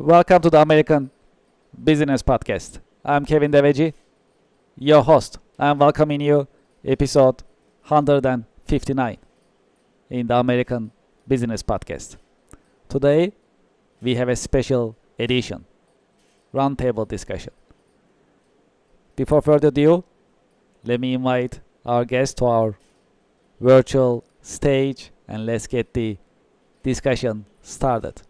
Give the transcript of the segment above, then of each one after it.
Welcome to the American Business Podcast. I'm Kevin Deveji, your host. I'm welcoming you episode 159 in the American Business Podcast. Today we have a special edition, roundtable discussion. Before further ado, let me invite our guest to our virtual stage and let's get the discussion started.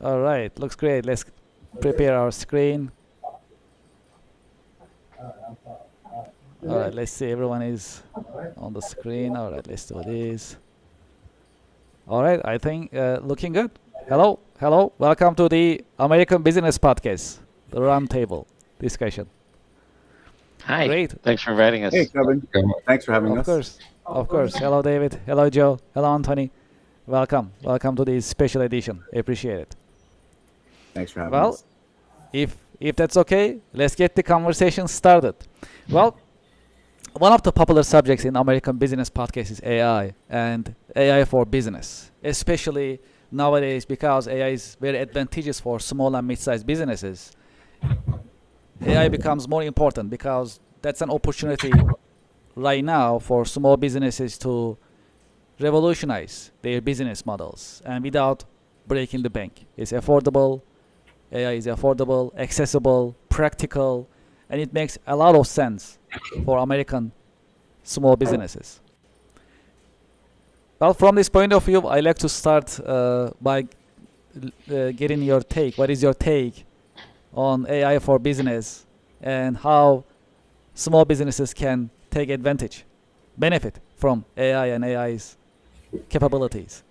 All right, looks great. Let's prepare our screen. All right, let's see. Everyone is on the screen. All right, let's do this. All right, I think looking good. Hello. Welcome to the American Business Podcast, the roundtable discussion. Hi. Great. Thanks for inviting us. Hey, Kevin. Thanks for having us. Of course. Hello, David. Hello, Joe. Hello, Anthony. Welcome to this special edition. Appreciate it. Thanks for having Well, us. if that's okay, let's get the conversation started. Well, one of the popular subjects in American Business Podcast is AI and AI for business, especially nowadays because AI is very advantageous for small and mid-sized businesses. AI becomes more important because that's an opportunity right now for small businesses to revolutionize their business models and without breaking the bank. It's affordable. AI is affordable, accessible, practical, and it makes a lot of sense for American small businesses. Well, from this point of view, I like to start by getting your take. What is your take on AI for business and how small businesses can take advantage, benefit from AI and AI's capabilities?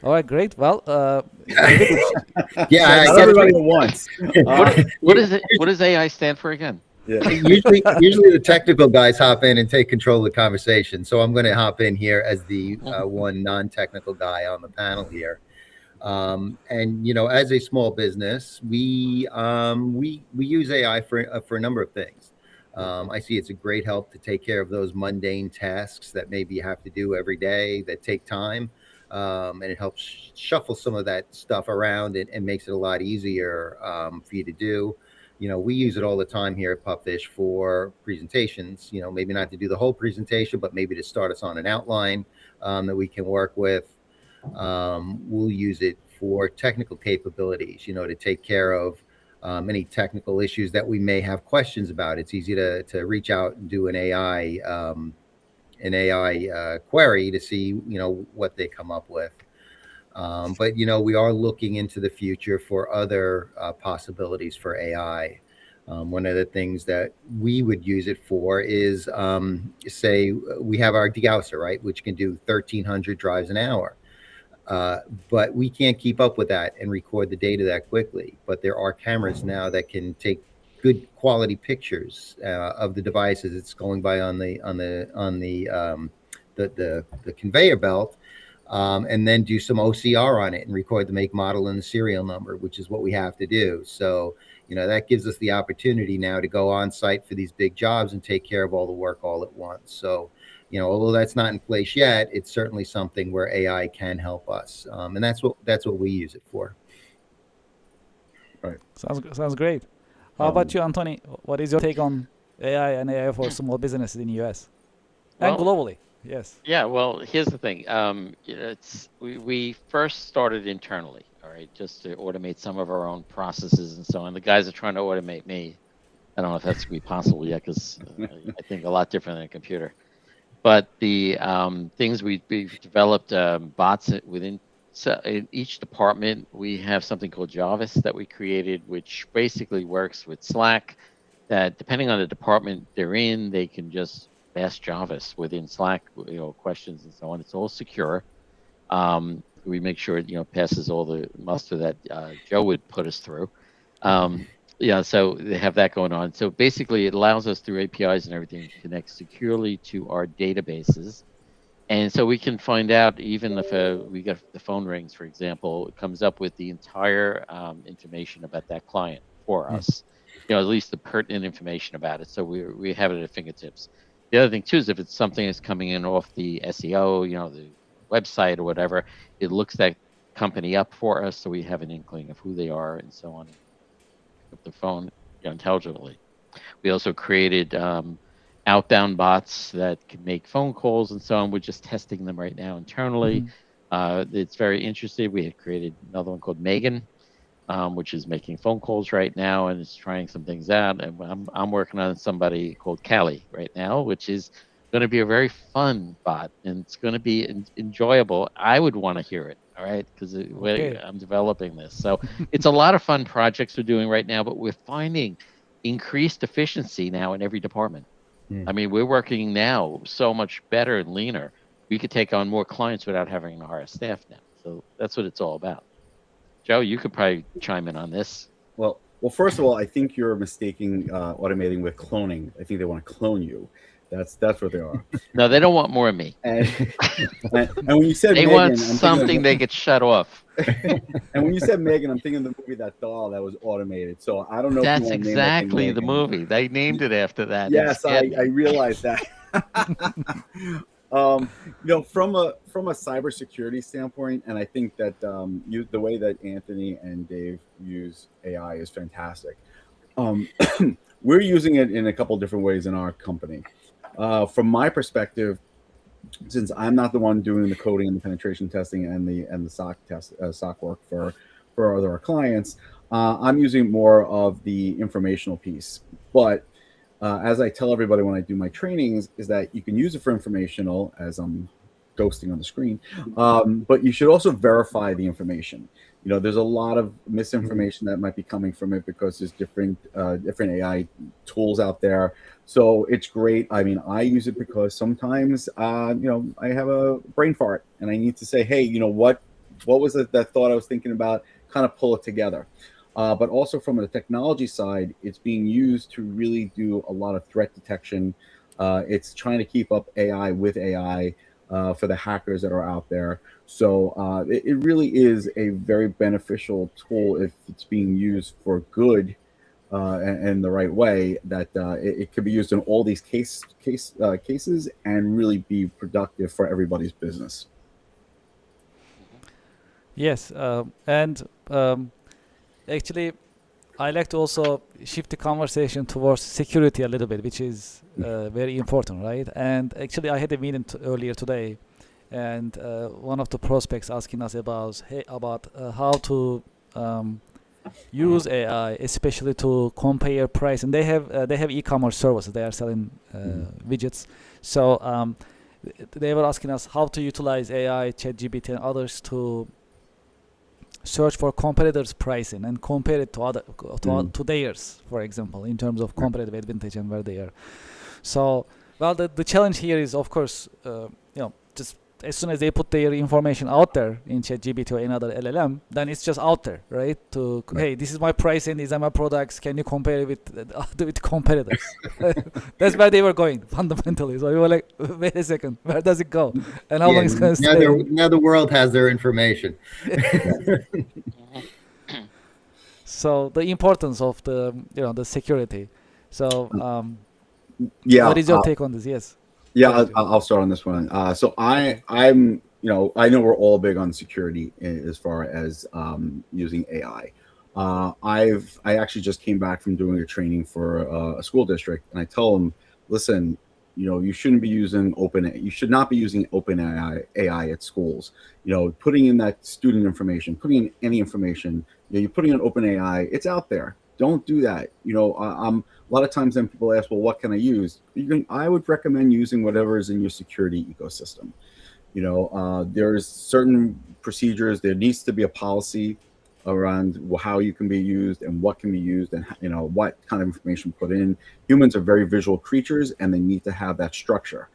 All right, great. Well, Yeah, Not everybody at once. What is it? What does AI stand for again? Yeah. usually the technical guys hop in and take control of the conversation. So I'm going to hop in here as the one non-technical guy on the panel here. And as a small business, we use AI for a number of things. I see it's a great help to take care of those mundane tasks that maybe you have to do every day that take time. And it helps shuffle some of that stuff around and makes it a lot easier for you to do. We use it all the time here at Pupfish for presentations, maybe not to do the whole presentation, but maybe to start us on an outline that we can work with. We'll use it for technical capabilities, to take care of any technical issues that we may have questions about. It's easy to reach out and do an AI query to see, what they come up with. But we are looking into the future for other possibilities for AI. One of the things that we would use it for is, say, we have our degausser, right, which can do 1,300 drives an hour. But we can't keep up with that and record the data that quickly. But there are cameras now that can take good quality pictures of the devices it's going by on the conveyor belt, and then do some OCR on it and record the make, model, and the serial number, which is what we have to do. So that gives us the opportunity now to go on site for these big jobs and take care of all the work all at once. So although that's not in place yet, it's certainly something where AI can help us, and that's what we use it for. Right. sounds great. How about you, Anthony? What is your take on AI and AI for small businesses in the US and Well, globally? Yes. Yeah. Well, here's the thing. We first started internally, all right, just to automate some of our own processes and so on. The guys are trying to automate me. I don't know if that's going to be possible yet because I think a lot different than a computer. But the things we've developed bots within. So in each department, we have something called Jarvis that we created, which basically works with Slack. That depending on the department they're in, they can just ask Jarvis within Slack, questions and so on. It's all secure. We make sure it passes all the muster that Joe would put us through. So they have that going on. So basically, it allows us through APIs and everything to connect securely to our databases. And so we can find out, even if we get the phone rings, for example, it comes up with the entire information about that client for us. at least the pertinent information about it. So we have it at fingertips. The other thing too is if it's something that's coming in off the SEO, the website or whatever, it looks that company up for us, so we have an inkling of who they are and so on. Pick up the phone intelligently. We also created outbound bots that can make phone calls and so on. We're just testing them right now internally. It's very interesting. We had created another one called Megan, which is making phone calls right now, and it's trying some things out. And I'm working on somebody called Callie right now, which is going to be a very fun bot, and it's going to be enjoyable. I would want to hear it, all right, because I'm developing this. So it's a lot of fun projects we're doing right now, but we're finding increased efficiency now in every department. I mean, we're working now so much better and leaner. We could take on more clients without having to hire staff now. So that's what it's all about. Joe, you could probably chime in on this. Well, first of all, I think you're mistaking automating with cloning. I think they want to clone you. That's what they are. No, they don't want more of me. And when you said they Megan, want something they get shut off. And when you said Megan, I'm thinking of the movie That Doll that was automated. So I don't know. That's exactly the movie. They named it after that. Yes, I realized that. From a cybersecurity standpoint, and I think that the way that Anthony and Dave use AI is fantastic. We're using it in a couple different ways in our company. From my perspective, since I'm not the one doing the coding and the penetration testing and the SOC work for our clients, I'm using more of the informational piece. But as I tell everybody when I do my trainings, is that you can use it for informational, as I'm ghosting on the screen, but you should also verify the information. There's a lot of misinformation that might be coming from it because there's different AI tools out there. So it's great. I mean, I use it because sometimes, I have a brain fart and I need to say, hey, what was it that thought I was thinking about? Kind of pull it together. But also from the technology side, it's being used to really do a lot of threat detection. It's trying to keep up AI with AI for the hackers that are out there. So it really is a very beneficial tool if it's being used for good and the right way. That it could be used in all these cases and really be productive for everybody's business. Yes, and actually, I like to also shift the conversation towards security a little bit, which is very important, right? And actually, I had a meeting earlier today, and one of the prospects asking us about how to use AI, especially to compare price. And they have e-commerce services. They are selling widgets. So they were asking us how to utilize AI, ChatGPT, and others to search for competitors' pricing and compare it to theirs, for example, in terms of competitive advantage and where they are. So, well, the challenge here is, of course, just as soon as they put their information out there in ChatGPT or another LLM, then it's just out there, right? Hey, this is my pricing, these are my products. Can you compare it with competitors? That's where they were going fundamentally. So we were like, wait a second, where does it go? And how long is it going to stay? Now the world has their information. So the importance of the security. So what is your take on this? Yes. Yeah, I'll start on this one. So I'm, I know we're all big on security as far as using AI. I actually just came back from doing a training for a school district, and I tell them, listen, you shouldn't be using you should not be using open AI at schools. Putting in that student information, putting in any information, you're putting in open AI, it's out there. Don't do that. A lot of times then people ask, well, what can I use? I would recommend using whatever is in your security ecosystem. There's certain procedures. There needs to be a policy around how you can be used and what can be used and what kind of information put in. Humans are very visual creatures and they need to have that structure.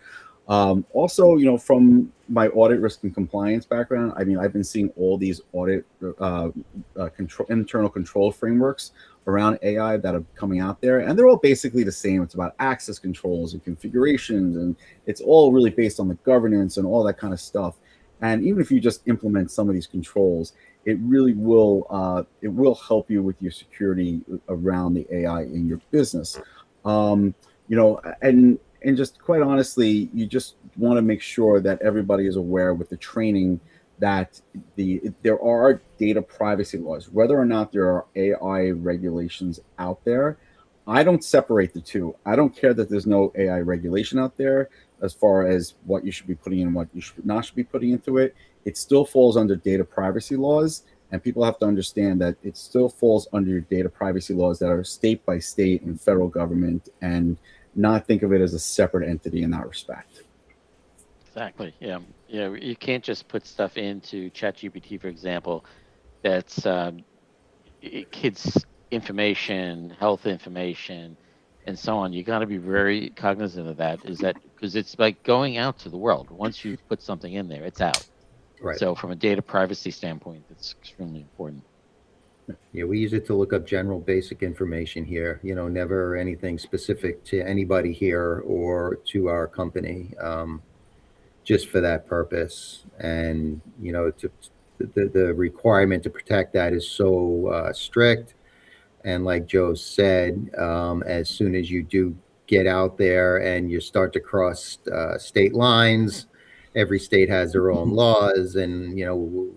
Also, from my audit risk and compliance background, I mean, I've been seeing all these audit internal control frameworks around AI that are coming out there, and they're all basically the same. It's about access controls and configurations, and it's all really based on the governance and all that kind of stuff. And even if you just implement some of these controls, it really will help you with your security around the AI in your business. Um, and just quite honestly, you just want to make sure that everybody is aware with the training that there are data privacy laws, whether or not there are AI regulations out there. I don't separate the two. I don't care that there's no AI regulation out there as far as what you should be putting in, what you should not should be putting into it. It still falls under data privacy laws, and people have to understand that it still falls under your data privacy laws that are state by state and federal government, and not think of it as a separate entity in that respect. Exactly. Yeah. Yeah. You can't just put stuff into ChatGPT, for example, that's kids' information, health information, and so on. You got to be very cognizant of that. Is that because it's like going out to the world. Once you've put something in there, it's out. Right. So from a data privacy standpoint, it's extremely important. Yeah, we use it to look up general basic information here, never anything specific to anybody here or to our company, just for that purpose. And, the requirement to protect that is so strict. And like Joe said, as soon as you do get out there and you start to cross state lines, every state has their own laws. And,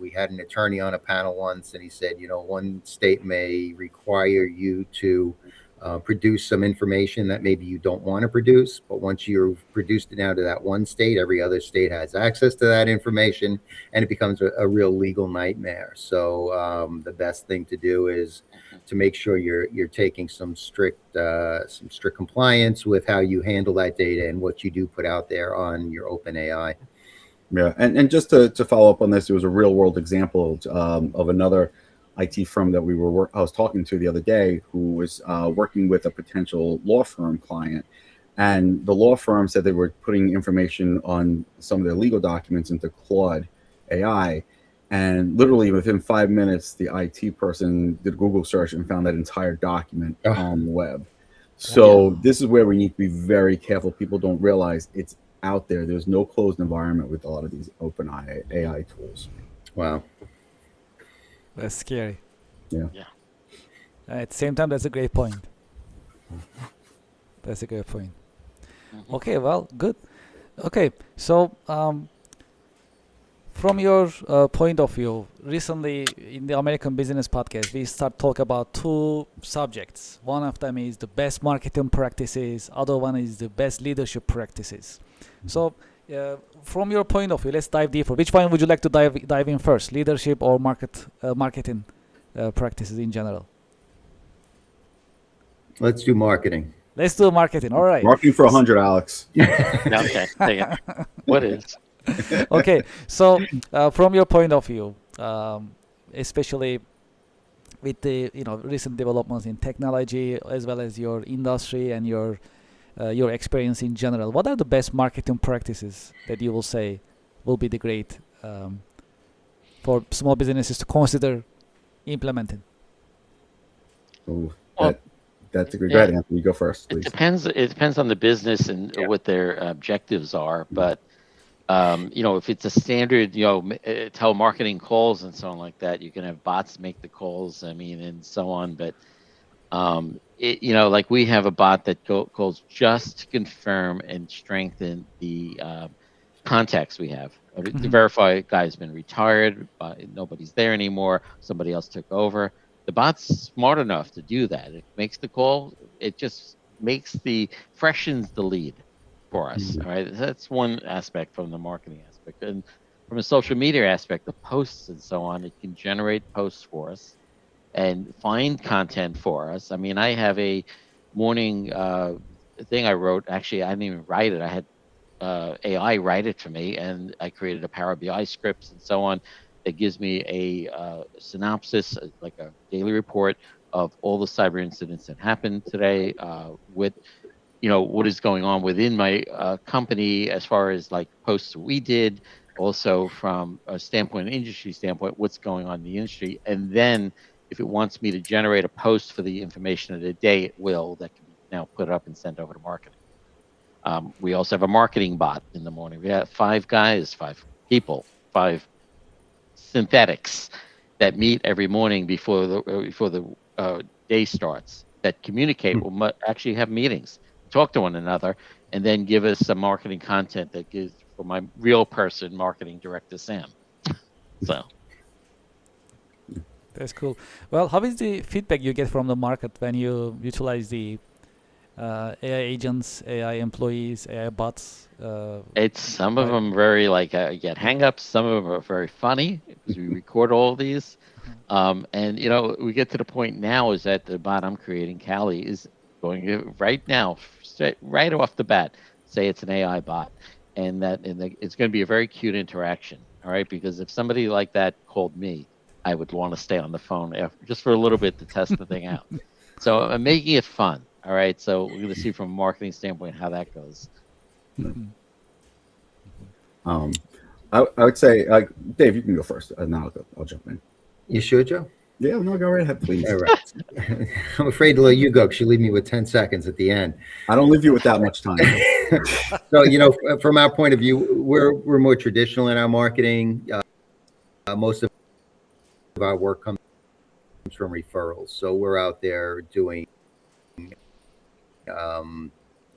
we had an attorney on a panel once, and he said, one state may require you to produce some information that maybe you don't want to produce. But once you've produced it out of that one state, every other state has access to that information, and it becomes a real legal nightmare. So the best thing to do is to make sure you're taking some strict compliance with how you handle that data and what you do put out there on your open AI. Yeah, and just to follow up on this, there was a real world example of another IT firm that I was talking to the other day, who was working with a potential law firm client, and the law firm said they were putting information on some of their legal documents into Claude AI, and literally within 5 minutes, the IT person did a Google search and found that entire document on the web. So this is where we need to be very careful. People don't realize it's out there. There's no closed environment with a lot of these open AI tools. Wow. That's scary. Yeah. At the same time, that's a great point. That's a great point. Okay, well, good. Okay, so from your point of view, recently in the American Business Podcast, we start talk about two subjects. One of them is the best marketing practices. Other one is the best leadership practices. So, from your point of view, let's dive deeper. Which one would you like to dive in first? Leadership or marketing practices in general? Let's do marketing. Let's do marketing. All right. Marketing for 100, Alex. Okay. What is? Okay. So, from your point of view, especially with the recent developments in technology as well as your industry and your experience in general, what are the best marketing practices that you will say will be the great for small businesses to consider implementing? Ooh, Well, that's a good. yeah. Go ahead, Anthony. You go first, It please. depends. It depends on the business and what their objectives are. But if it's a standard, telemarketing calls and so on like that, you can have bots make the calls. And so on. But like we have a bot that calls just to confirm and strengthen the contacts we have. To verify a guy's been retired, nobody's there anymore, somebody else took over. The bot's smart enough to do that. It makes the call. It just freshens the lead for us. All right. That's one aspect from the marketing aspect. And from a social media aspect, the posts and so on, it can generate posts for us and find content for us. I have a morning thing I wrote. Actually, I didn't even write it. I had AI write it for me, and I created a Power BI scripts and so on that gives me a synopsis, like a daily report of all the cyber incidents that happened today, with what is going on within my company as far as like posts we did, also from a standpoint, an industry standpoint, what's going on in the industry, and then if it wants me to generate a post for the information of the day, it will. That can be now put up and sent over to marketing. We also have a marketing bot in the morning. We have 5 people, 5 synthetics that meet every morning before the day starts, that communicate, will actually have meetings, talk to one another, and then give us some marketing content that gives for my real person, marketing director Sam. So That's cool. Well, how is the feedback you get from the market when you utilize the AI agents, AI employees, AI bots? it's some of them very like get hang-ups. Some of them are very funny because we record all these. And we get to the point now is that the bot I'm creating, Callie, is going to right now, right off the bat, say it's an AI bot, and it's going to be a very cute interaction. All right, because if somebody like that called me, I would want to stay on the phone just for a little bit to test the thing out. So I'm making it fun. All right, so we're going to see from a marketing standpoint how that goes. I would say, Dave, you can go first, and I'll jump in. You sure, Joe? Yeah, no, go right ahead, please. All right. I'm afraid to let you go because you leave me with 10 seconds at the end. I don't leave you with that much time. So, from our point of view, we're more traditional in our marketing. Most of our work comes from referrals. So we're out there doing, the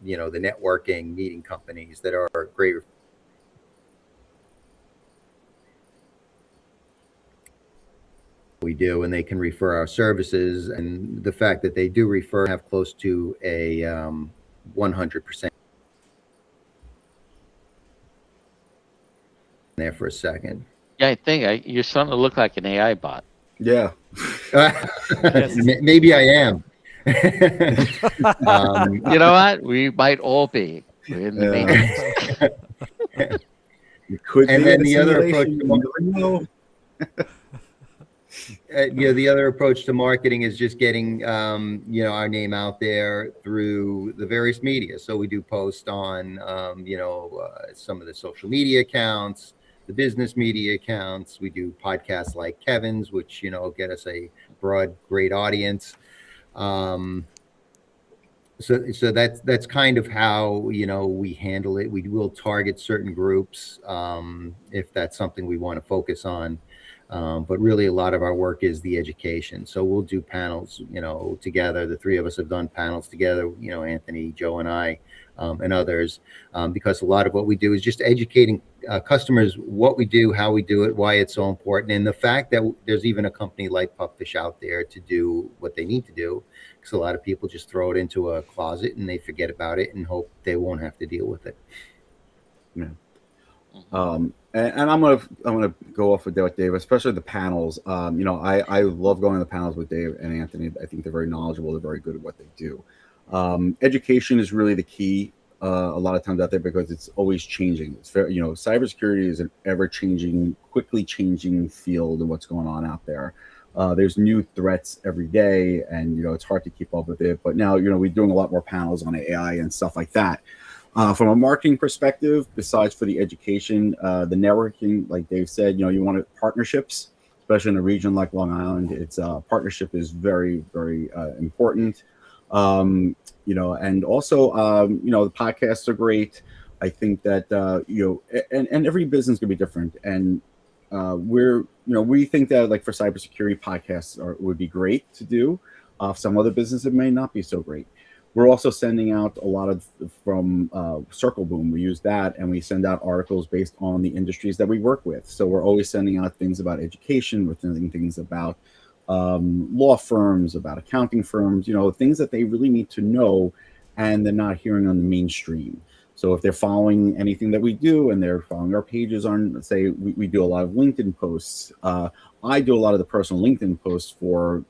networking, meeting companies that are great. We do, and they can refer our services, and the fact that they do refer have close to a 100% there for a second. Yeah, I think you're starting to look like an AI bot. Yeah. Maybe I am. You know what? We might all be. We're in the Matrix. You could and be then in a the other approach simulation, the other approach to marketing is just getting our name out there through the various media. So we do post on some of the social media accounts, the business media accounts. We do podcasts like Kevin's, which get us a broad, great audience. So that's kind of how we handle it. We will target certain groups if that's something we want to focus on. But really, a lot of our work is the education. So we'll do panels, together. The three of us have done panels together, Anthony, Joe, and I, and others, because a lot of what we do is just educating customers what we do, how we do it, why it's so important, and the fact that there's even a company like Pupfish out there to do what they need to do. Because a lot of people just throw it into a closet and they forget about it and hope they won't have to deal with it. Yeah. And I'm gonna go off with Dave, especially the panels. I love going to the panels with Dave and Anthony. I think they're very knowledgeable. They're very good at what they do. Education is really the key a lot of times out there because it's always changing. It's very, cybersecurity is an ever-changing, quickly changing field of what's going on out there. There's new threats every day, and it's hard to keep up with it. But now, we're doing a lot more panels on AI and stuff like that. From a marketing perspective, besides for the education, the networking, like Dave said, you want partnerships, especially in a region like Long Island. It's partnership is very, very important. And also, the podcasts are great. I think that and every business can be different, and we think that like for cybersecurity podcasts would be great to do. Some other businesses may not be so great. We're also sending out a lot from Circle Boom. We use that, and we send out articles based on the industries that we work with. So we're always sending out things about education. We're sending things about law firms, about accounting firms, things that they really need to know, and they're not hearing on the mainstream. So if they're following anything that we do and they're following our pages on, let's say we do a lot of LinkedIn posts. I do a lot of the personal LinkedIn posts for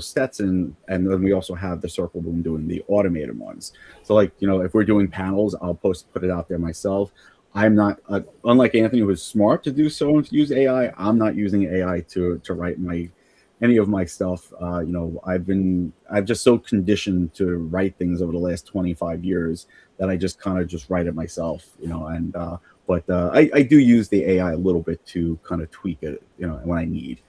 Stetson, and then we also have the Circle Boom doing the automated ones. So if we're doing panels, I'll put it out there myself. I'm not unlike Anthony, who is smart to do so and to use AI. I'm not using AI to write any of my stuff. I've just so conditioned to write things over the last 25 years that I just kind of just write it myself, but I do use the AI a little bit to kind of tweak it, when I need.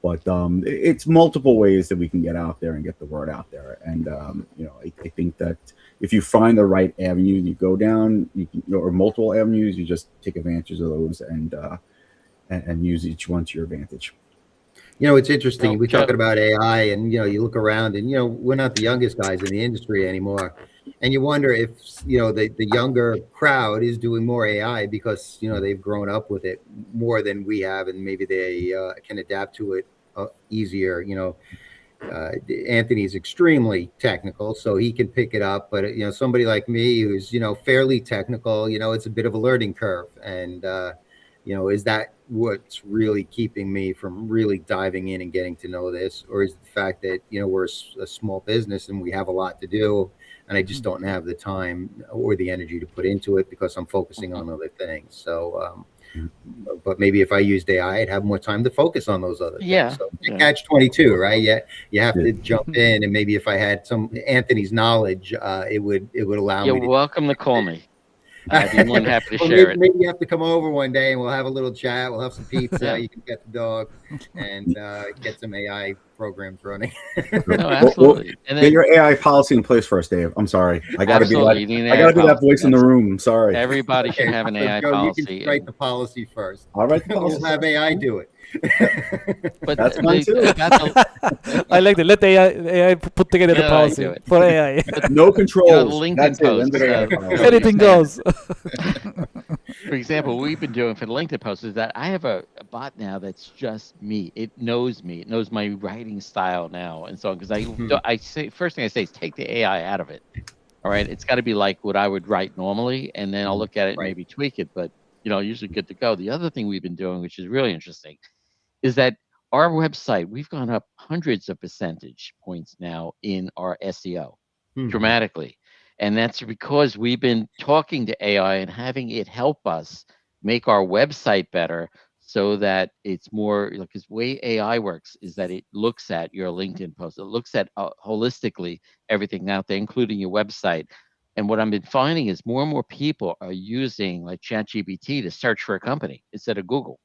But it's multiple ways that we can get out there and get the word out there. And, I think that if you find the right avenue you go down, or multiple avenues, you just take advantage of those and and use each one to your advantage. You know, it's interesting. Well, We're Joe, talking about AI, and you look around, and we're not the youngest guys in the industry anymore, and you wonder if the younger crowd is doing more AI because they've grown up with it more than we have, and maybe they can adapt to it easier. Anthony's extremely technical, so he can pick it up. But somebody like me who's fairly technical, it's a bit of a learning curve. And is that what's really keeping me from really diving in and getting to know this, or is the fact that we're a small business and we have a lot to do, and I just don't have the time or the energy to put into it because I'm focusing on other things. So but maybe if I used AI, I'd have more time to focus on those other yeah, things. So yeah. catch 22, right? Yeah, you have to jump in, and maybe if I had some Anthony's knowledge, it would allow You're me to. welcome to call me. I'd be more than happy to Well, share it. maybe you have to come over one day and we'll have a little chat. We'll have some pizza. Yeah. You can get the dog and get some AI programs running. No, absolutely. And Get then your AI policy in place first, Dave. I'm sorry. I got to be absolutely, you that. need an I got to AI be that policy. voice in the room. I'm sorry. Everybody should have an So, AI Joe, policy. you can write the policy first. I'll write the We'll policy. have AI do it. But That's fine too. I like that. Let AI put together the AI policy do it. for AI. No controls. LinkedIn That's it. post, End of the AI policy. Anything goes. For example, what we've been doing for the LinkedIn post is that I have a bot now that's just me. It knows me. It knows my writing style now, and so on. Because I say first thing I say is take the AI out of it. All right, it's got to be like what I would write normally, and then I'll look at it and Right. maybe tweak it. But usually good to go. The other thing we've been doing, which is really interesting, is that our website, we've gone up hundreds of percentage points now in our SEO dramatically. And that's because we've been talking to AI and having it help us make our website better so that it's more, because the way AI works is that it looks at your LinkedIn post, it looks at holistically everything out there, including your website. And what I've been finding is more and more people are using like ChatGPT to search for a company instead of Google.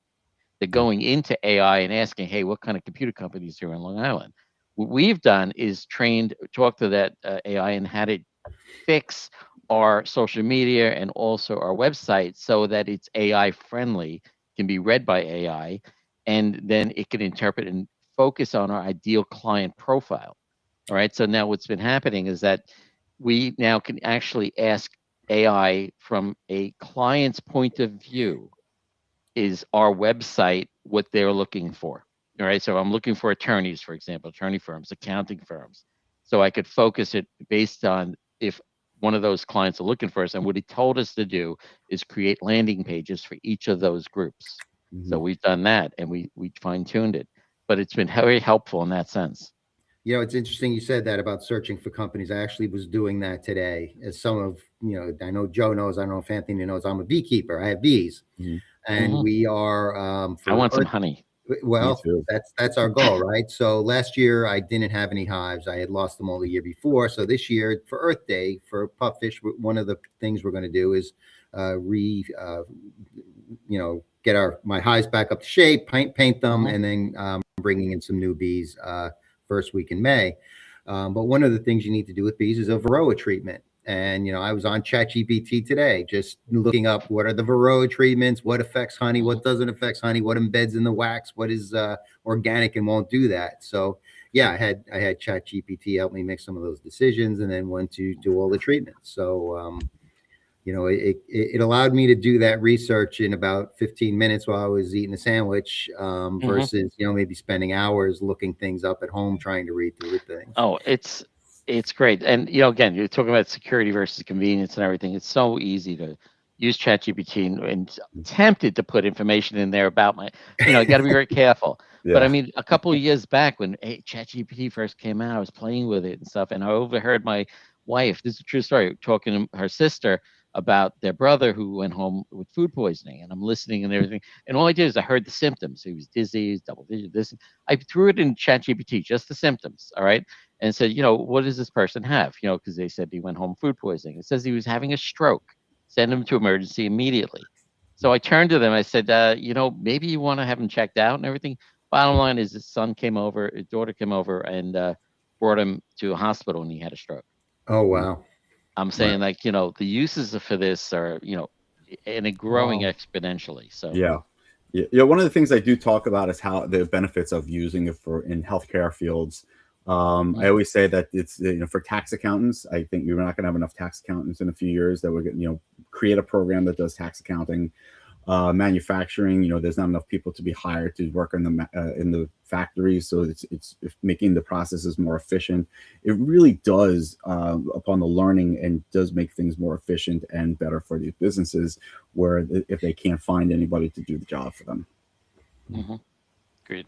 They're going into AI and asking, hey, what kind of computer companies are in Long Island? What we've done is talk to that AI and had it fix our social media and also our website so that it's AI friendly, can be read by AI, and then it can interpret and focus on our ideal client profile. All right. So now what's been happening is that we now can actually ask AI from a client's point of view, is our website what they're looking for? All right. So I'm looking for attorneys, for example, attorney firms, accounting firms. So I could focus it based on if one of those clients are looking for us. And what he told us to do is create landing pages for each of those groups. So we've done that and we fine-tuned it. But it's been very helpful in that sense. It's interesting you said that about searching for companies. I actually was doing that today. As some of, I know Joe knows, I don't know if Anthony knows, I'm a beekeeper. I have bees. And we are I want some honey. Well, that's our goal, right? So last year I didn't have any hives. I had lost them all the year before. So this year for Earth Day for pupfish, one of the things we're going to do is get my hives back up to shape, paint them, and then bringing in some new bees first week in May. But one of the things you need to do with bees is a varroa treatment. And, I was on ChatGPT today, just looking up what are the varroa treatments, what affects honey, what doesn't affect honey, what embeds in the wax, what is organic and won't do that. So, yeah, I had ChatGPT help me make some of those decisions and then went to do all the treatments. So, it allowed me to do that research in about 15 minutes while I was eating a sandwich versus, maybe spending hours looking things up at home, trying to read through things. Oh, it's great. And, again, you're talking about security versus convenience and everything. It's so easy to use ChatGPT and tempted to put information in there about you got to be very careful. Yeah. But I mean, a couple of years back when ChatGPT first came out, I was playing with it and stuff. And I overheard my wife, this is a true story, talking to her sister about their brother who went home with food poisoning. And I'm listening and everything. And all I did is I heard the symptoms. He was dizzy, he's double vision, this. I threw it in ChatGPT, just the symptoms. All right. And said, what does this person have? Because they said he went home food poisoning. It says he was having a stroke. Send him to emergency immediately. So I turned to them. I said, maybe you want to have him checked out and everything. Bottom line is his daughter came over and brought him to a hospital and he had a stroke. Oh, wow. I'm saying the uses for this are, and it growing exponentially. So yeah. Yeah, one of the things I do talk about is how the benefits of using it for in healthcare fields. I always say that it's for tax accountants. I think we're not going to have enough tax accountants in a few years that we're going to create a program that does tax accounting. Manufacturing, there's not enough people to be hired to work in the factories, so it's making the processes more efficient. It really does, upon the learning, and does make things more efficient and better for these businesses, where if they can't find anybody to do the job for them. Agreed.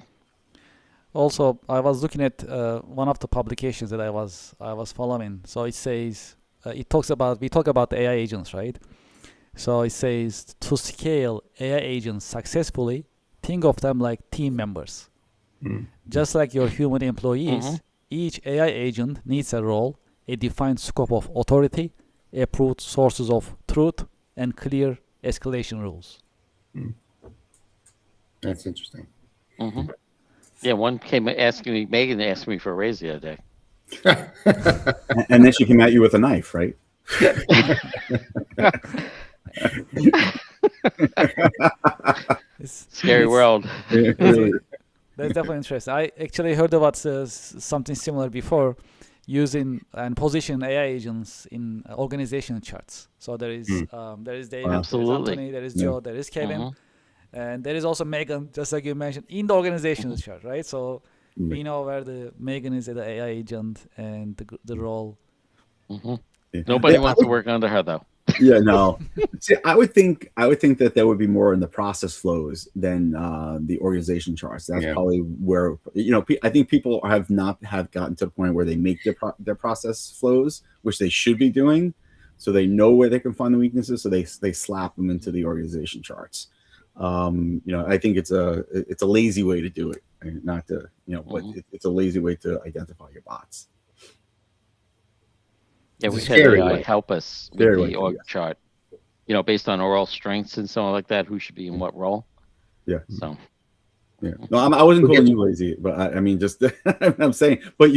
Also, I was looking at one of the publications that I was following. So it says we talk about AI agents, right? So it says to scale AI agents successfully, think of them like team members. Just like your human employees, each AI agent needs a role, a defined scope of authority, approved sources of truth, and clear escalation rules. That's interesting. Yeah, one came asking me, Megan asked me for a raise the other day. And then she came at you with a knife, right? Scary world. That's definitely interesting. I actually heard about something similar before, using and position AI agents in organizational charts. So there is David, there is Absolutely. Anthony, there is Joe, there is Kevin, and there is also Megan, just like you mentioned, in the organizational chart, right? So we know where the Megan is the AI agent and the role. Nobody wants to work under her, though. Yeah, no. See, I would think that there would be more in the process flows than the organization charts. That's probably where I think people have not gotten to the point where they make their process flows, which they should be doing, so they know where they can find the weaknesses, so they slap them into the organization charts. I think it's a lazy way to do it, not to but it's a lazy way to identify your bots. Yeah, we had AI help us with the org chart, based on oral strengths and so on like that, who should be in what role. Yeah. So. Yeah. No, I wasn't calling you lazy, but I mean, just I'm saying, but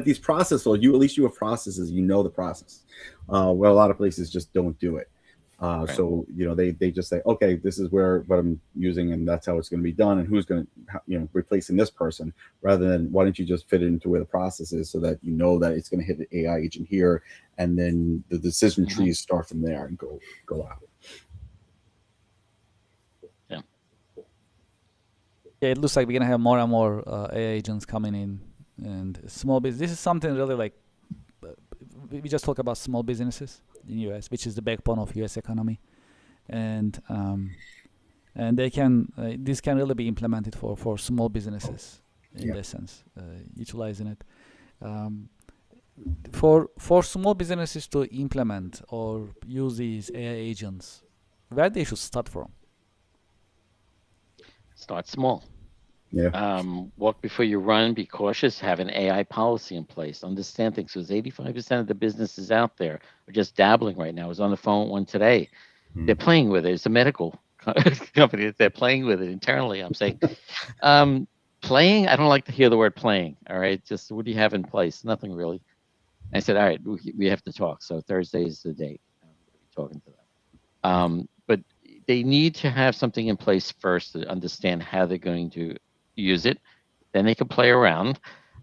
these process flows, at least you have processes, the process. Well, a lot of places just don't do it. So they just say, okay, this is what I'm using, and that's how it's going to be done, and who's going to replacing this person, rather than why don't you just fit it into where the process is, so that that it's going to hit the AI agent here, and then the decision trees start from there and go out. Yeah, it looks like we're going to have more and more AI agents coming in, and small business. This is something really like we just talk about small businesses in US, which is the backbone of US economy, and they can this can really be implemented for small businesses in that sense, utilizing it for small businesses to implement or use these AI agents. Where they should start from? Start small. Yeah. Walk before you run. Be cautious. Have an AI policy in place. Understand things. Because 85% of the businesses out there are just dabbling right now. I was on the phone with one today. They're playing with it. It's a medical company. They're playing with it internally. I'm saying, playing. I don't like to hear the word playing. All right. Just what do you have in place? Nothing really. I said, all right, we have to talk. So Thursday is the date. I'm going to be talking to them. But they need to have something in place first to understand how they're going to use it. Then they can play around.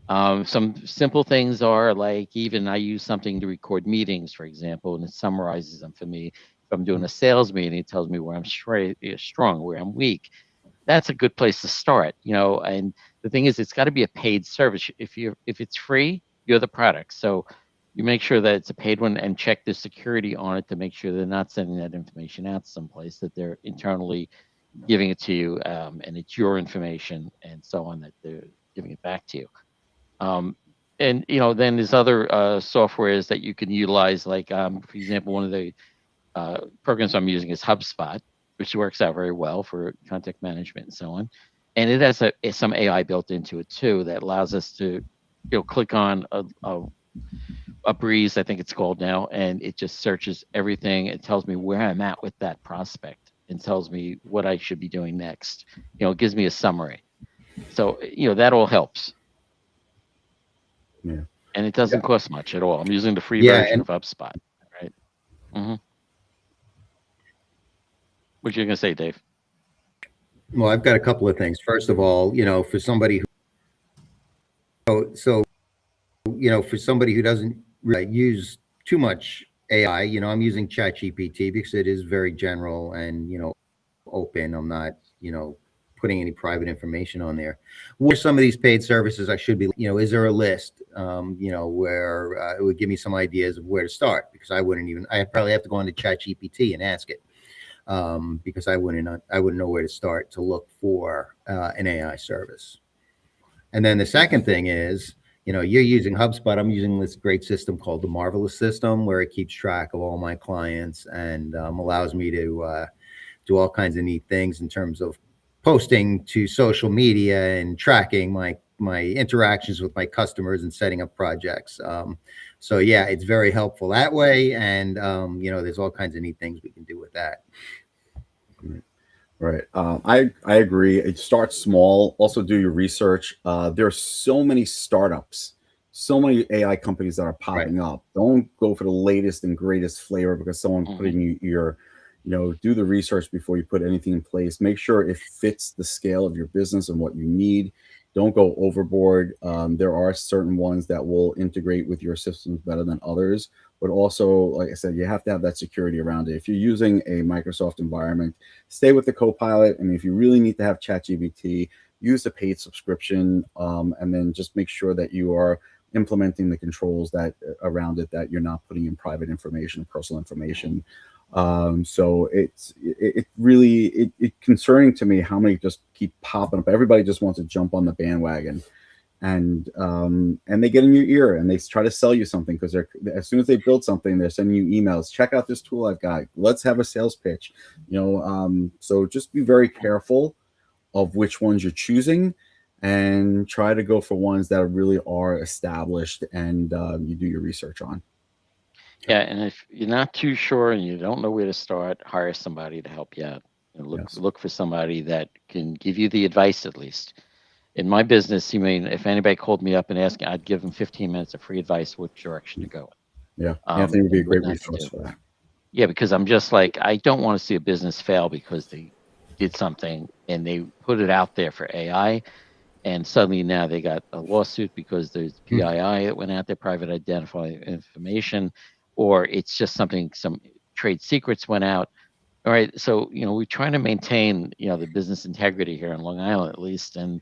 Some simple things are like, even I use something to record meetings, for example, and it summarizes them for me. If I'm doing a sales meeting, it tells me where I'm strong, where I'm weak. That's a good place to start, and the thing is, it's got to be a paid service. If it's free, you're the product. So you make sure that it's a paid one, and check the security on it to make sure they're not sending that information out someplace, that they're internally giving it to you, and it's your information and so on, that they're giving it back to you. And then there's other softwares that you can utilize, like for example, one of the programs I'm using is HubSpot, which works out very well for contact management and so on. And it has some AI built into it too that allows us to click on a breeze, I think it's called now, and it just searches everything. It tells me where I'm at with that prospect and tells me what I should be doing next. It gives me a summary. So, that all helps. Yeah. And it doesn't cost much at all. I'm using the free version of HubSpot, right? What you going to say, Dave? Well, I've got a couple of things. First of all, for somebody for somebody who doesn't really use too much AI, I'm using ChatGPT because it is very general and open. I'm not putting any private information on there. What are some of these paid services I should be? Is there a list? Where it would give me some ideas of where to start, because I wouldn't even. I probably have to go into ChatGPT and ask it, because I wouldn't know where to start to look for an AI service. And then the second thing is, you're using HubSpot. I'm using this great system called the Marvelous System, where it keeps track of all my clients and allows me to do all kinds of neat things in terms of posting to social media and tracking my interactions with my customers and setting up projects. So yeah, it's very helpful that way. And there's all kinds of neat things we can do with that. Right. I agree. It starts small. Also, do your research. There are so many startups, so many AI companies that are popping up. Don't go for the latest and greatest flavor because someone put in your, do the research before you put anything in place. Make sure it fits the scale of your business and what you need. Don't go overboard. There are certain ones that will integrate with your systems better than others. But also, like I said, you have to have that security around it. If you're using a Microsoft environment, stay with the Copilot. And if you really need to have ChatGPT, use the paid subscription, and then just make sure that you are implementing the controls that around it, that you're not putting in private information, personal information. So it's really concerning to me how many just keep popping up. Everybody just wants to jump on the bandwagon, and they get in your ear and they try to sell you something, because they're, as soon as they build something, they're sending you emails. Check out this tool I've got. Let's have a sales pitch. So just be very careful of which ones you're choosing, and try to go for ones that really are established and you do your research on. Yeah, and if you're not too sure and you don't know where to start, hire somebody to help you out. Look for somebody that can give you the advice at least. In my business, if anybody called me up and asked, I'd give them 15 minutes of free advice which direction to go in. Yeah, Anthony would be a great what not to resource do. for that. Yeah, because I'm just like, I don't want to see a business fail because they did something and they put it out there for AI, and suddenly now they got a lawsuit because there's PII that went out there, private identifying information, or it's just something, some trade secrets went out. All right, so we're trying to maintain the business integrity here in Long Island at least, and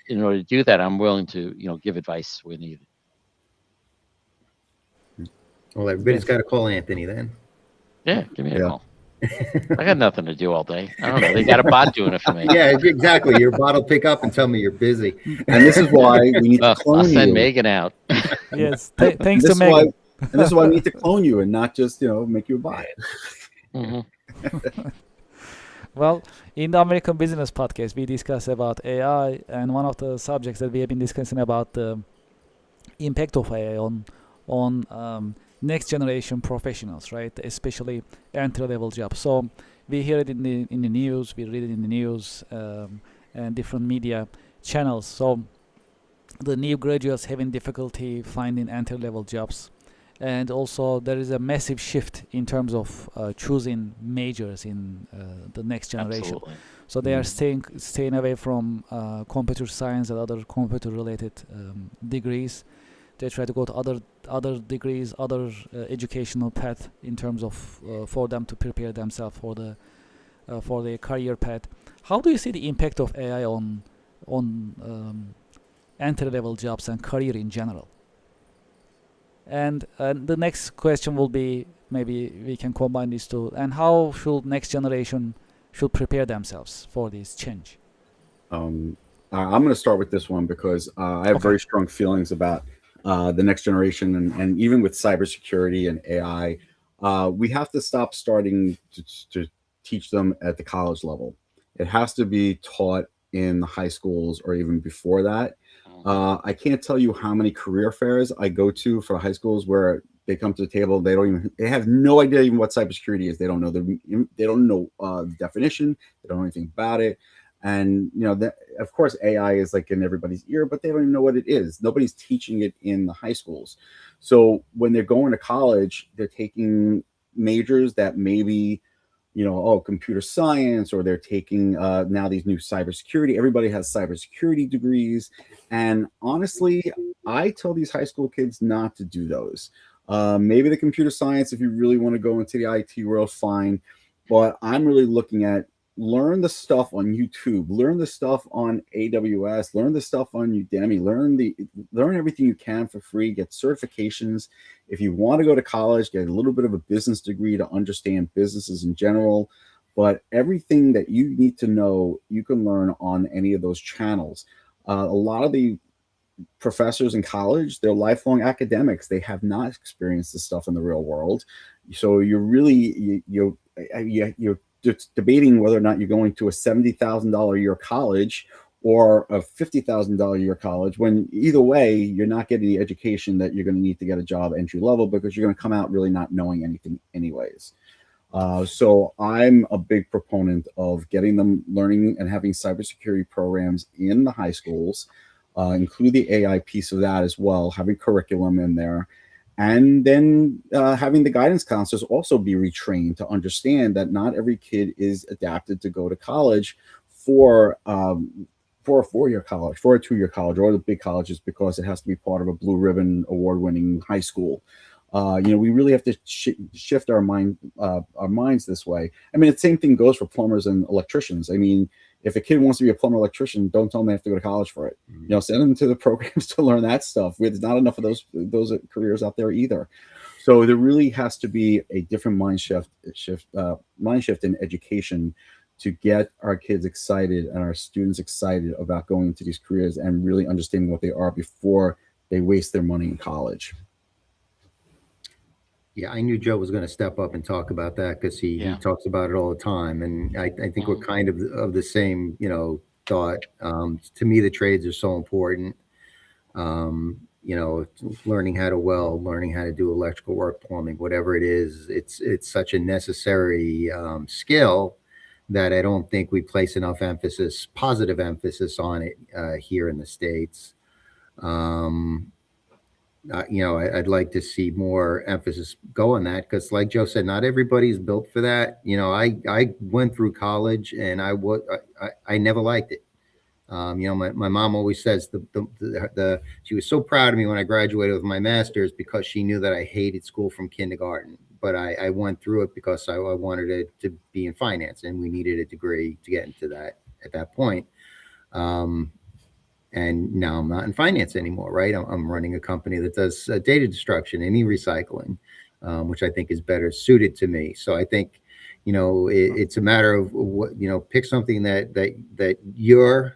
in order to do that, I'm willing to give advice where needed. Well, everybody's got to call Anthony then. Yeah, give me a call. I got nothing to do all day. I don't know. They got a bot doing it for me. Yeah, exactly. Your bot will pick up and tell me you're busy. And this is why we need to clone I'll send you. Megan out. Yes, thanks to Megan. And this is why we need to clone you and not just make you a bot. Well, in the American Business Podcast, we discuss about AI, and one of the subjects that we have been discussing about the impact of AI on next generation professionals, right? Especially entry level jobs. So we hear it in the news, we read it in the news, and different media channels. So the new graduates having difficulty finding entry level jobs, and also there is a massive shift in terms of choosing majors in the next generation. Absolutely. So they are staying away from computer science and other computer related degrees. They try to go to other degrees, other educational path in terms of for them to prepare themselves for the career path. How do you see the impact of AI on entry level jobs and career in general? And the next question will be, maybe we can combine these two. And how should next generation should prepare themselves for this change? I'm going to start with this one because I have very strong feelings about the next generation, and even with cybersecurity and AI, we have to stop starting to teach them at the college level. It has to be taught in the high schools or even before that. I can't tell you how many career fairs I go to for high schools where they come to the table. They have no idea even what cybersecurity is. They don't know the definition. They don't know anything about it. And of course, AI is like in everybody's ear, but they don't even know what it is. Nobody's teaching it in the high schools. So when they're going to college, they're taking majors that maybe computer science, or they're taking now these new cybersecurity. Everybody has cybersecurity degrees. And honestly, I tell these high school kids not to do those. Maybe the computer science, if you really want to go into the IT world, fine. But I'm really looking at learn the stuff on YouTube, learn the stuff on AWS, learn the stuff on Udemy, learn everything you can for free, get certifications. If you want to go to college, get a little bit of a business degree to understand businesses in general. But everything that you need to know, you can learn on any of those channels. A lot of the professors in college, they're lifelong academics. They have not experienced this stuff in the real world. So you're really you're just debating whether or not you're going to a $70,000 a year college or a $50,000 a year college, when either way you're not getting the education that you're going to need to get a job entry level, because you're going to come out really not knowing anything anyways. So I'm a big proponent of getting them learning and having cybersecurity programs in the high schools. Include the AI piece of that as well, having curriculum in there, and then having the guidance counselors also be retrained to understand that not every kid is adapted to go to college for a 4-year college, for a 2-year college, or the big colleges, because it has to be part of a blue ribbon award-winning high school. We really have to shift our minds this way. I mean, the same thing goes for plumbers and electricians. I mean, if a kid wants to be a plumber electrician, don't tell them they have to go to college for it. Send them to the programs to learn that stuff. There's not enough of those careers out there either. So there really has to be a different mind shift in education to get our kids excited and our students excited about going into these careers and really understanding what they are before they waste their money in college. Yeah, I knew Joe was going to step up and talk about that, because he talks about it all the time, and I think we're kind of the same, thought. To me, the trades are so important. Learning how to weld, learning how to do electrical work, plumbing, whatever it is, it's such a necessary skill that I don't think we place enough positive emphasis on it here in the States. I'd like to see more emphasis go on that, because like Joe said, not everybody's built for that. I went through college and I never liked it. My mom always says she was so proud of me when I graduated with my master's, because she knew that I hated school from kindergarten, but I went through it because I wanted it to be in finance, and we needed a degree to get into that at that point. And now I'm not in finance anymore, right? I'm running a company that does data destruction and e-recycling, which I think is better suited to me. So I think, it's a matter of what, pick something that you're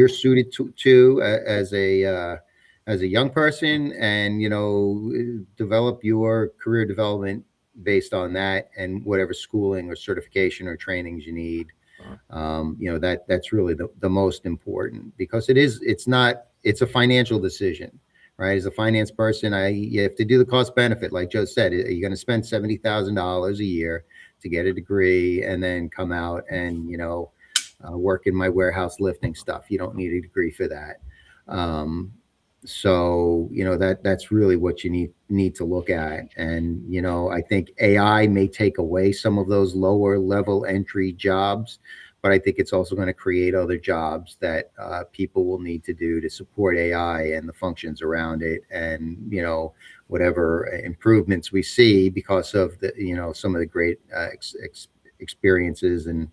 suited to as a young person, and, develop your career development based on that, and whatever schooling or certification or trainings you need. That's really the most important, because it's a financial decision, right? As a finance person, you have to do the cost benefit. Like Joe said, are you going to spend $70,000 a year to get a degree and then come out and, work in my warehouse lifting stuff? You don't need a degree for that. So, that's really what you need to look at. And, I think AI may take away some of those lower level entry jobs, but I think it's also going to create other jobs that people will need to do to support AI and the functions around it, and, whatever improvements we see because of the, some of the great experiences and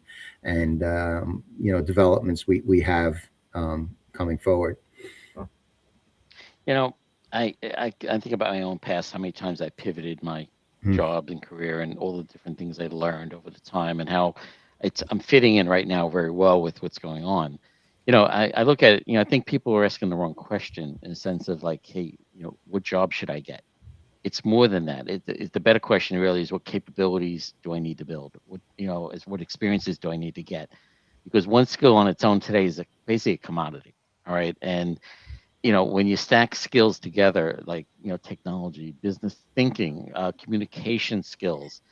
developments we have coming forward. I think about my own past, how many times I pivoted my job and career, and all the different things I learned over the time, and how I'm fitting in right now very well with what's going on. I look at it, I think people are asking the wrong question, in the sense of like, hey, what job should I get? It's more than that. The better question really is, what capabilities do I need to build? What experiences do I need to get? Because one skill on its own today is basically a commodity. All right. And when you stack skills together, like, technology, business thinking, communication skills,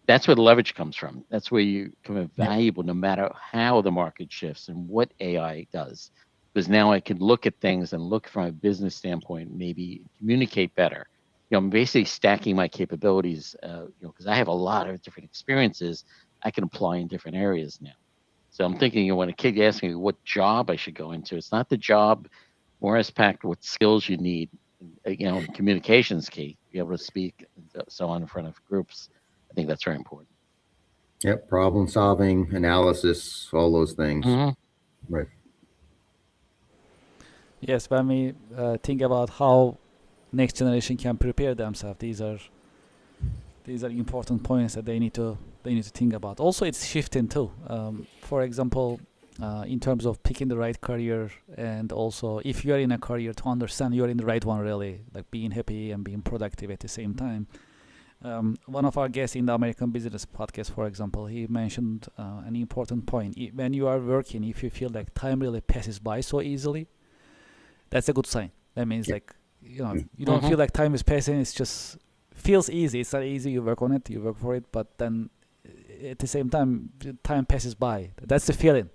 that's where the leverage comes from. That's where you become valuable, no matter how the market shifts and what AI does. Because now I can look at things and look from a business standpoint, maybe communicate better. I'm basically stacking my capabilities, because I have a lot of different experiences, I can apply in different areas now. So I'm thinking when a kid asks me what job I should go into, it's not the job, more as packed what skills you need. Communication is key. Be able to speak and so on in front of groups. I think that's very important. Yep, problem solving, analysis, all those things. Mm-hmm. Right. Yes, when we think about how next generation can prepare themselves, these are important points that they need to think about. Also, it's shifting too. For example, in terms of picking the right career, and also if you are in a career, to understand you are in the right one, really, like being happy and being productive at the same time. One of our guests in the American Business podcast, for example, he mentioned an important point. When you are working, if you feel like time really passes by so easily, that's a good sign. That means like you don't feel like time is passing. It's just feels easy. It's not easy. You work on it. You work for it. But then at the same time, time passes by. That's the feeling.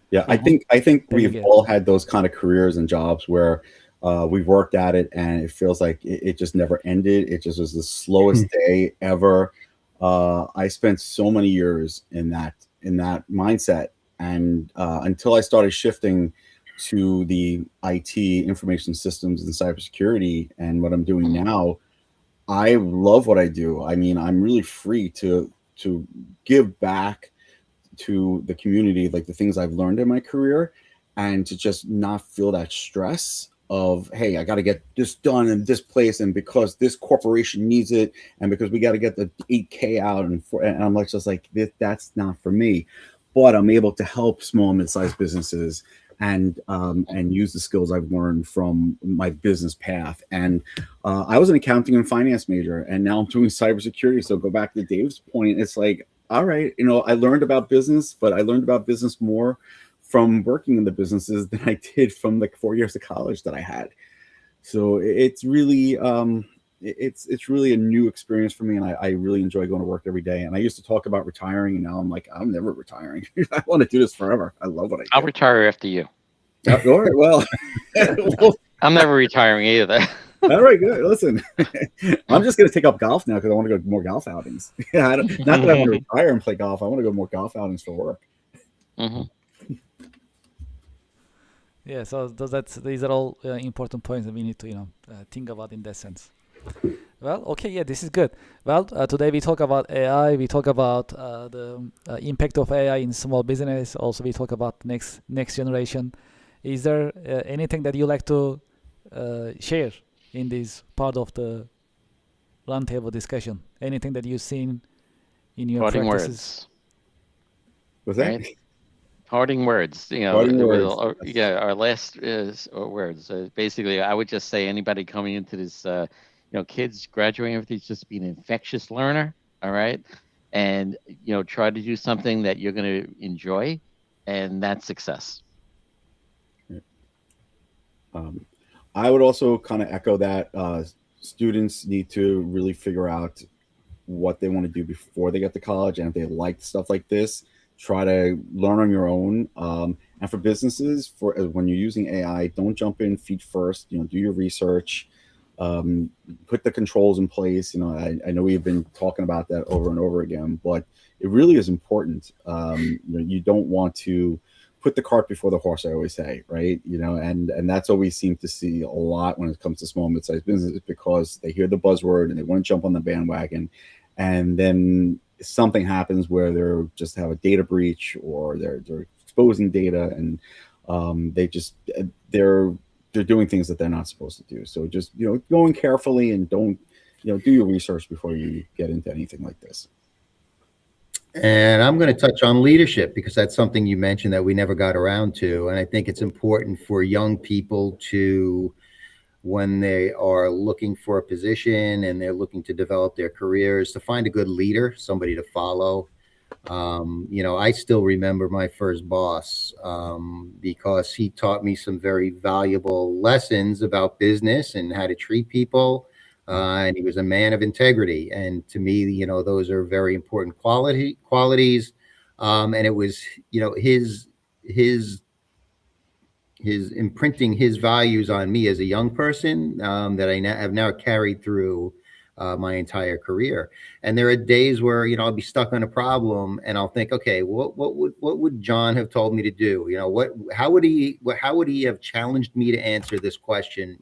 Yeah, I think Then you we've get all had those kind of careers and jobs where we've worked at it and it feels like it just never ended. It just was the slowest day ever. I spent so many years in that mindset, and until I started shifting to the IT, information systems, and cybersecurity, and what I'm doing now, I love what I do. I mean, I'm really free to give back to the community, like the things I've learned in my career, and to just not feel that stress of, hey, I got to get this done in this place, and because this corporation needs it, and because we got to get the 8K out, and I'm like, just like, that's not for me. But I'm able to help small and mid-sized businesses and use the skills I've learned from my business path. And I was an accounting and finance major, and now I'm doing cybersecurity. So go back to Dave's point. It's like, all right, I learned about business, but I learned about business more from working in the businesses than I did from like 4 years of college that I had. So it's really it's really a new experience for me, and I really enjoy going to work every day. And I used to talk about retiring, and now I'm like, I'm never retiring. I want to do this forever. I love what I do. I'll retire after you. All right, well, I'm never retiring either. all right, good. Listen, I'm just going to take up golf now because I want to go to more golf outings. Yeah, not that I want to retire and play golf. I want to go more golf outings for work. Mm-hmm. Yeah, so these are all important points that we need to think about in that sense. Well, okay, yeah, this is good. Well, today we talk about AI. We talk about the impact of AI in small business. Also, we talk about next generation. Is there anything that you like to share in this part of the roundtable discussion? Anything that you've seen in your Parting practices? words. What's that? Right? Parting words. Parting words. Our last words. Basically, I would just say anybody coming into this, kids graduating with these, just be an infectious learner. All right, and try to do something that you're going to enjoy, and that's success. I would also kind of echo that students need to really figure out what they want to do before they get to college, and if they like stuff like this, try to learn on your own. And for businesses, when you're using AI, don't jump in feet first. Do your research, put the controls in place. I know we've been talking about that over and over again, but it really is important. You don't want to put the cart before the horse, I always say, right? And that's what we seem to see a lot when it comes to small and mid-sized businesses, because they hear the buzzword and they want to jump on the bandwagon, and then something happens where they're just have a data breach, or they're exposing data, and they're doing things that they're not supposed to do. So just going carefully, and don't do your research before you get into anything like this. And I'm going to touch on leadership, because that's something you mentioned that we never got around to. And I think it's important for young people to, when they are looking for a position and they're looking to develop their careers, to find a good leader, somebody to follow. I still remember my first boss because he taught me some very valuable lessons about business and how to treat people. And he was a man of integrity. And to me, those are very important qualities. And it was, his imprinting his values on me as a young person that I have now carried through my entire career. And there are days where, I'll be stuck on a problem and I'll think, okay, what would John have told me to do? How would he have challenged me to answer this question,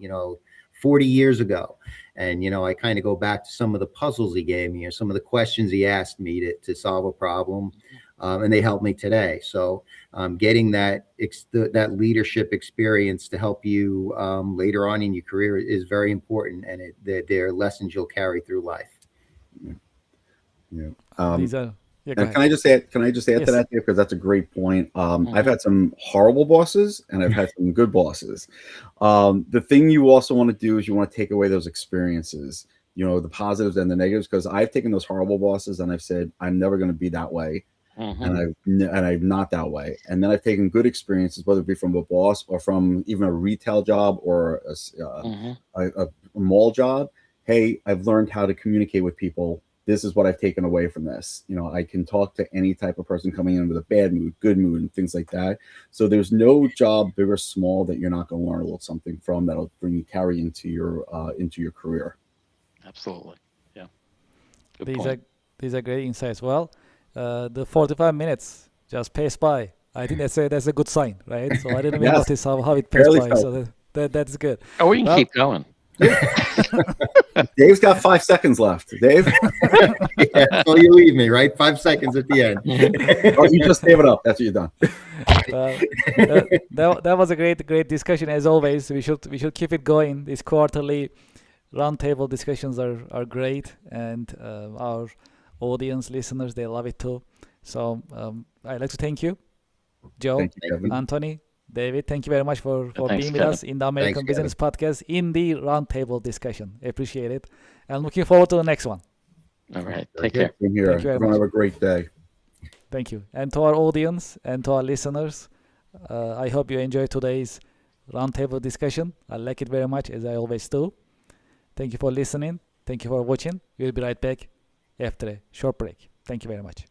40 years ago? And, I kind of go back to some of the puzzles he gave me or some of the questions he asked me to solve a problem. And they help me today. So getting that leadership experience to help you later on in your career is very important. And they're lessons you'll carry through life. Yeah. These are. Yeah, go And ahead. can I just add Yes. to that, Dave? Because that's a great point. I've had some horrible bosses and I've had some good bosses. The thing you also want to do is you want to take away those experiences, the positives and the negatives, because I've taken those horrible bosses and I've said, I'm never going to be that way. And I'm not that way. And then I've taken good experiences, whether it be from a boss or from even a retail job or a mall job. Hey, I've learned how to communicate with people. This is what I've taken away from this. I can talk to any type of person coming in with a bad mood, good mood, and things like that. So there's no job, big or small, that you're not going to learn a little something from that'll carry into your career. Absolutely. Yeah. Good These point. are great insights. Well, the 45 minutes just passed by. I think that's a good sign, right? So I didn't even Yes. notice how it passed Barely by. felt. So that's good. Oh, we can Well- keep going. Dave's got 5 seconds left. Dave, Yeah, so you leave me, right? 5 seconds at the end. oh, you just gave it up. That's what you've done. That was a great discussion as always. We should keep it going. These quarterly roundtable discussions are great, and our audience listeners, they love it too. So I'd like to thank you, Joe, Thank you, Kevin. Anthony, David. Thank you very much for Thanks, being with Kevin. us in the American Thanks, Business Podcast in the roundtable discussion. Appreciate it, and looking forward to the next one. All right. Very Take good. care. Same here. Thank you very Everyone much. have a great day. Thank you, and to our audience and to our listeners, I hope you enjoyed today's roundtable discussion. I like it very much, as I always do. Thank you for listening. Thank you for watching. We'll be right back after a short break. Thank you very much.